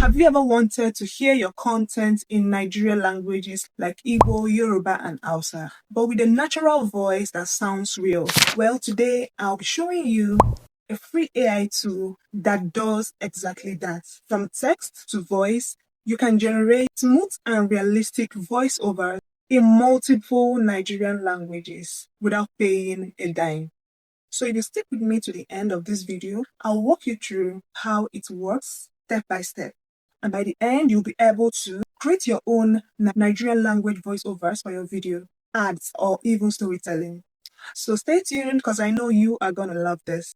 Have you ever wanted to hear your content in Nigerian languages like Igbo, Yoruba, and Hausa, but with a natural voice that sounds real? Well, today I'll be showing you a free AI tool that does exactly that. From text to voice, you can generate smooth and realistic voiceovers in multiple Nigerian languages without paying a dime. So if you stick with me to the end of this video, I'll walk you through how it works step by step. And by the end, you'll be able to create your own Nigerian language voiceovers for your video, ads, or even storytelling. So stay tuned because I know you are going to love this.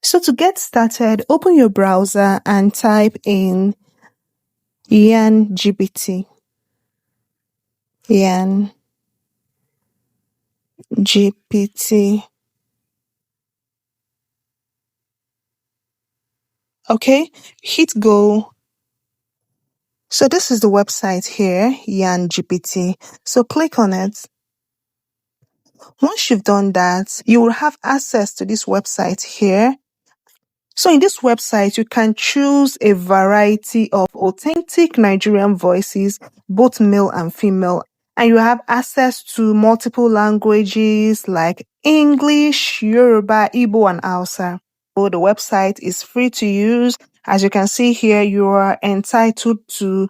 So to get started, open your browser and type in YarnGPT. YarnGPT. Okay, hit go. So this is the website here, YarnGPT. So click on it. Once you've done that, you will have access to this website here. So in this website, you can choose a variety of authentic Nigerian voices, both male and female. And you have access to multiple languages like English, Yoruba, Igbo, and Hausa. So the website is free to use. As you can see here, you are entitled to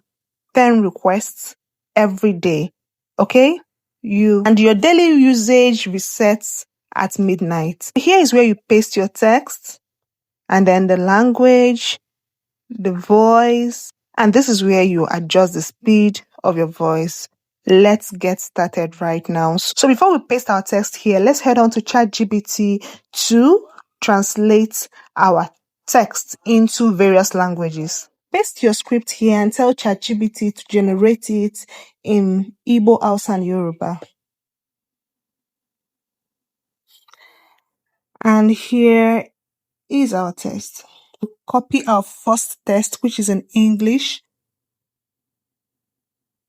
10 requests every day. Okay? And your daily usage resets at midnight. Here is where you paste your text, and then the language, the voice, and this is where you adjust the speed of your voice. Let's get started right now. So before we paste our text here, let's head on to ChatGPT to translate our text into various languages. Paste your script here and tell ChatGPT to generate it in Igbo, Hausa, and Yoruba. And here is our text. Copy our first text, which is in English.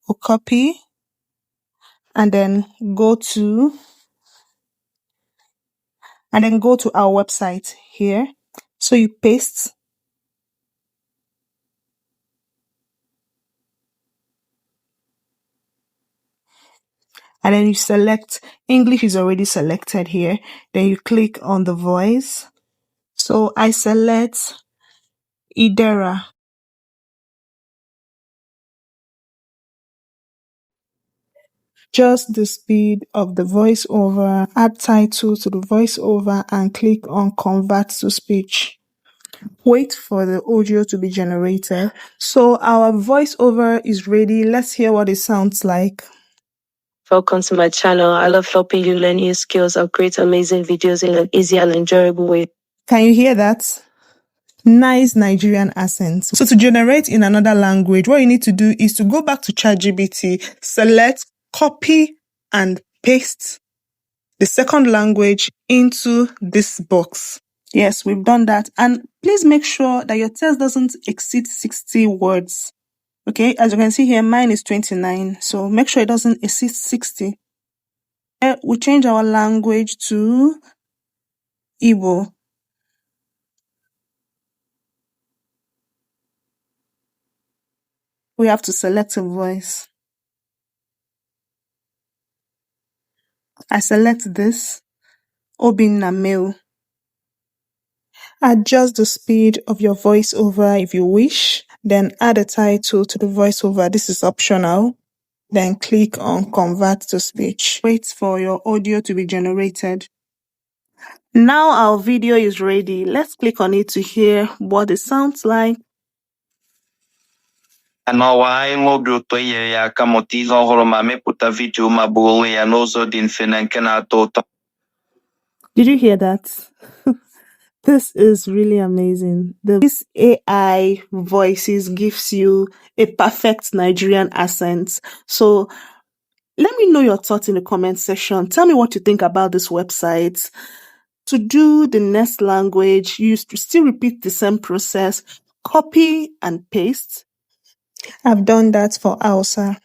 We'll copy and then go to our website here. So you paste. And then you select, English is already selected here. Then you click on the voice. So I select Idera. Just the speed of the voiceover, add title to the voiceover and click on convert to speech. Wait for the audio to be generated. So our voiceover is ready. Let's hear what it sounds like. Welcome to my channel. I love helping you learn new skills and create amazing videos in an easy and enjoyable way. Can you hear that? Nice Nigerian accent. So to generate in another language, what you need to do is to go back to ChatGPT, select, copy, and paste the second language into this box. Yes, we've done that. And please make sure that your text doesn't exceed 60 words. Okay, as you can see here, mine is 29. So make sure it doesn't exceed 60. We change our language to Igbo. We have to select a voice. I select this, Obinna male. Adjust the speed of your voiceover if you wish. Then add a title to the voiceover. This is optional. Then click on convert to speech. Wait for your audio to be generated. Now our video is ready. Let's click on it to hear what it sounds like. Did you hear that? This is really amazing. This AI voices gives you a perfect Nigerian accent. So let me know your thoughts in the comment section. Tell me what you think about this website. To do the next language, you still repeat the same process. Copy and paste. I've done that for Hausa.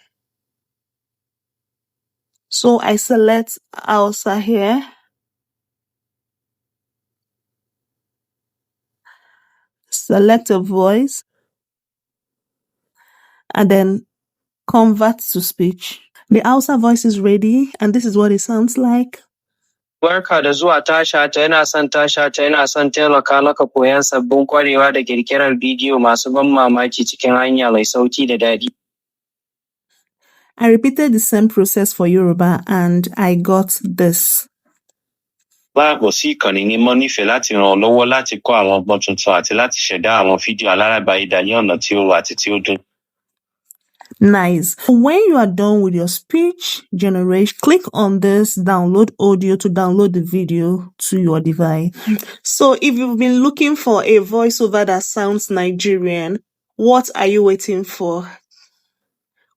So I select Hausa here. select a voice, and then convert to speech. The Hausa voice is ready, and this is what it sounds like. Barka da zuwa tasha ta yana son taimaka maka koyan sabbin kwarewa da kirkirar bidiyo masu ban mamaki cikin hanya mai sauki da daɗi. I repeated the same process for Yoruba and I got this. Láàbọ̀ sí ìkànnì ni mo nífẹ̀ẹ́ láti ràn ọ́ lọ́wọ́ láti kọ́ àwọn ọgbọ́n tuntun àti láti ṣẹ̀dá àwọn fídíò alárààbáyédà ní ọ̀nà tí ó rọ̀ àti tí ó dùn. Nice. When you are done with your speech generation, click on this download audio to download the video to your device. So if you've been looking for a voiceover that sounds Nigerian, what are you waiting for?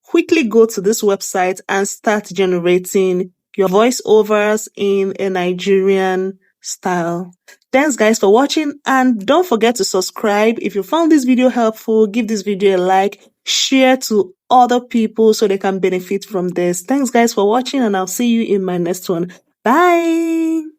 Quickly go to this website and start generating your voiceovers in a Nigerian style. Thanks guys for watching, and don't forget to subscribe. If you found this video helpful, give this video a like, share to other people so they can benefit from this. Thanks guys for watching, and I'll see you in my next one. Bye.